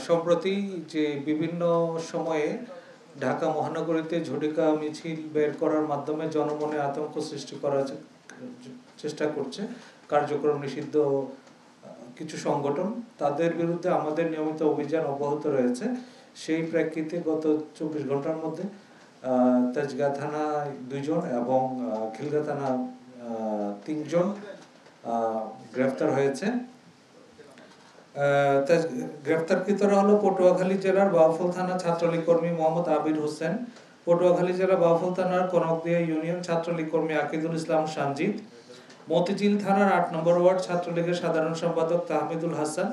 সম্প্রতি যে বিভিন্ন সময়ে ঢাকা মহানগরীতে ঝটিকা মিছিল বের করার মাধ্যমে জনমনে আতঙ্ক সৃষ্টি করার চেষ্টা করছে কার্যক্রম নিষিদ্ধ কিছু সংগঠন, তাদের বিরুদ্ধে আমাদের নিয়মিত অভিযান অব্যাহত রয়েছে। সেই প্রেক্ষিতে গত 24 ঘন্টার মধ্যে তেজগাঁ থানায় 2 জন এবং খিলগাঁও থানা 3 জন গ্রেফতার হয়েছে। গ্রেফতারকৃতরা হলো পটুয়াখালী জেলার বাউফল থানা ছাত্রলীগ কর্মী মোহাম্মদ আবির হোসেন, পটুয়াখালী জেলা বাউফল থানার কনকদিয়া ইউনিয়ন ছাত্রলীগ কর্মী আকিদুল ইসলাম সানজিদ, মতিঝিল থানার 8 নম্বর ওয়ার্ড ছাত্রলীগের সাধারণ সম্পাদক তাহমিদুল হাসান,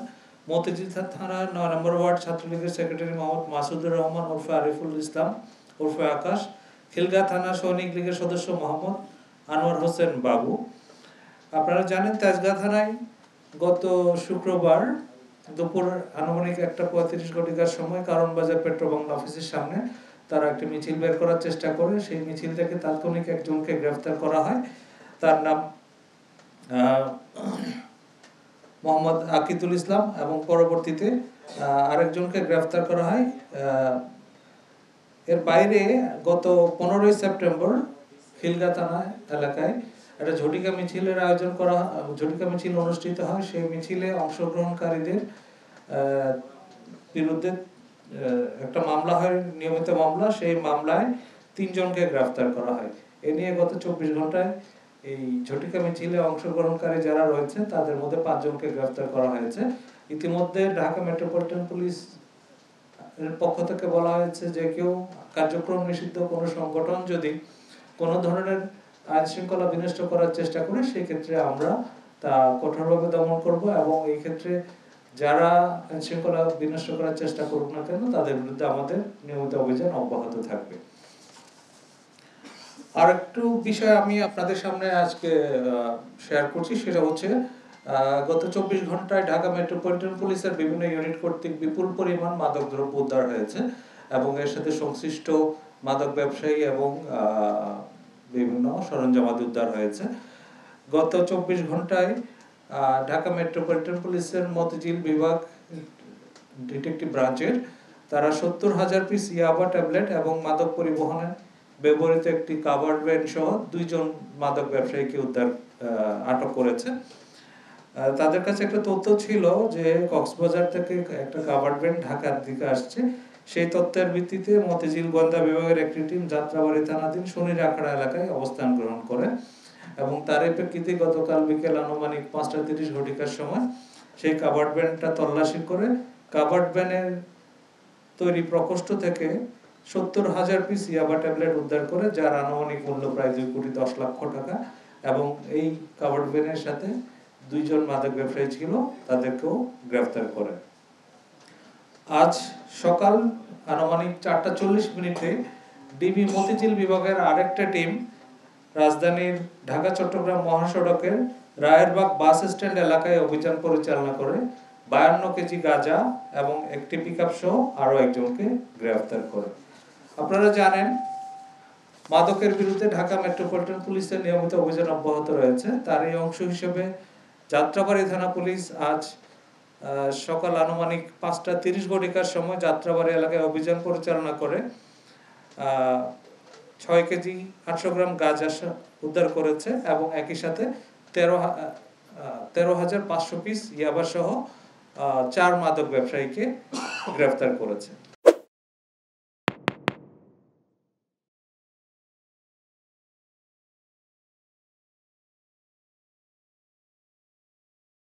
মতিঝিল থানার 9 নম্বর ওয়ার্ড ছাত্রলীগের সেক্রেটারি মোহাম্মদ মাসুদুর রহমান ওরফে আরিফুল ইসলাম ওরফে আকাশ, খিলগাঁও থানা সৈনিক লীগের সদস্য মোহাম্মদ আনোয়ার হোসেন বাবু। আপনারা জানেন তেজগাঁ থানায় গত শুক্রবার দুপুর আনুমানিক 1:35 ঘটিকার সময় কারণ বাজার পেট্রো বাংলা অফিসের সামনে তারা একটি মিছিল বের করার চেষ্টা করে। সেই মিছিল থেকে তাৎক্ষণিক একজনকে গ্রেফতার করা হয়, তার নাম মোহাম্মদ আকিদুল ইসলাম, এবং পরবর্তীতে আরেকজনকে গ্রেফতার করা হয়। এর বাইরে গত 15 সেপ্টেম্বর খিলগাঁও থানা এলাকায় একটা ঝটিকা মিছিলের আয়োজন করা, ঝটিকা মিছিল অনুষ্ঠিত হয়। সেই মিছিলে অংশগ্রহণকারীদের বিরুদ্ধে একটা মামলা হয়, নিয়মিত মামলা। সেই মামলায় 3 জনকে গ্রেফতার করা হয়। এ নিয়ে গত 24 ঘন্টায় এই ঝটিকা মিছিলে অংশগ্রহণকারী যারা রয়েছে তাদের মধ্যে 5 জনকে গ্রেফতার করা হয়েছে। ইতিমধ্যে ঢাকা মেট্রোপলিটন পুলিশ এর পক্ষ থেকে বলা হয়েছে যে কেউ কার্যক্রম নিষিদ্ধ কোনো সংগঠন যদি কোনো ধরনের আইন শৃঙ্খলা বিনষ্ট করার চেষ্টা করে সেক্ষেত্রে আমরা তা কঠোরভাবে দমন করব, এবং এই ক্ষেত্রে যারা আইন শৃঙ্খলা বিনষ্ট করার চেষ্টা করুক না কেন তাদের বিরুদ্ধে আমাদের নিয়মিত অভিযান অব্যাহত থাকবে। আর একটু বিষয় আমি আপনাদের সামনে আজকে শেয়ার করছি, সেটা হচ্ছে গত 24 ঘন্টায় ঢাকা মেট্রোপলিটন পুলিশের বিভিন্ন ইউনিট কর্তৃক বিপুল পরিমাণ মাদকদ্রব্য উদ্ধার হয়েছে এবং এর সাথে সংশ্লিষ্ট মাদক ব্যবসায়ী এবং বিভিন্ন সরঞ্জামাদি উদ্ধার হয়েছে। গত 24 ঘন্টায় ঢাকা মেট্রোপলিটন পুলিশের মতিঝিল বিভাগ ডিটেকটিভ ব্রাঞ্চের তারা 70,000 পিস ইয়াবা ট্যাবলেট এবং মাদক পরিবহনে ব্যবহৃত একটি কাভার্ড ভ্যান সহ 2 জন মাদক ব্যবসায়ীকে আটক করেছে। তাদের কাছে একটা তথ্য ছিল যে কক্সবাজার থেকে একটা কাভার্ড ভ্যান ঢাকার দিকে আসছে। সেই তথ্যের ভিত্তিতে মতিঝিল গোয়েন্দা বিভাগের একটি টিম যাত্রাবাড়ি থানাধীন শনির আখড়া এলাকায় অবস্থান গ্রহণ করে এবং তার প্রেক্ষিতে গতকাল বিকেল আনুমানিক 5:30 ঘটিকার সময় সেই কাভার্ড ভ্যানটা তল্লাশি করে কাভার্ড ভ্যানের তৈরি প্রকোষ্ঠ থেকে 70,000 পিস ইয়াবা ট্যাবলেট উদ্ধার করে, যার আনুমানিক মূল্য প্রায় 2,10,00,000 টাকা, এবং এই কাভার্ড ভ্যানের সাথে 2 জন মাদক ব্যবসায়ী ছিল, তাদেরকেও গ্রেফতার করে। আজ সকাল আনুমানিক 4:40 ডিবি মতিঝিল বিভাগের আরেকটা টিম রাজধানীর ঢাকা চট্টগ্রাম মহাসড়কের রায়েরবাগ বাস স্ট্যান্ড এলাকায় অভিযান পরিচালনা করে 52 কেজি গাঁজা এবং একটি পিকআপ সহ আরো একজনকে গ্রেফতার করে। আপনারা জানেন মাদকের বিরুদ্ধে ঢাকা মেট্রোপলিটন পুলিশের নিয়মিত অভিযান অব্যাহত রয়েছে। তারই অংশ হিসেবে যাত্রাবাড়ি থানা পুলিশ আজ সকাল আনুমানিক 5:30 ঘটিকার সময় যাত্রাবাড়ি এলাকায় অভিযান পরিচালনা করে 6 কেজি 800 গ্রাম গাঁজা উদ্ধার করেছে এবং একই সাথে 13,500 পিস ইয়াবা সহ 4 মাদক ব্যবসায়ীকে গ্রেফতার করেছে।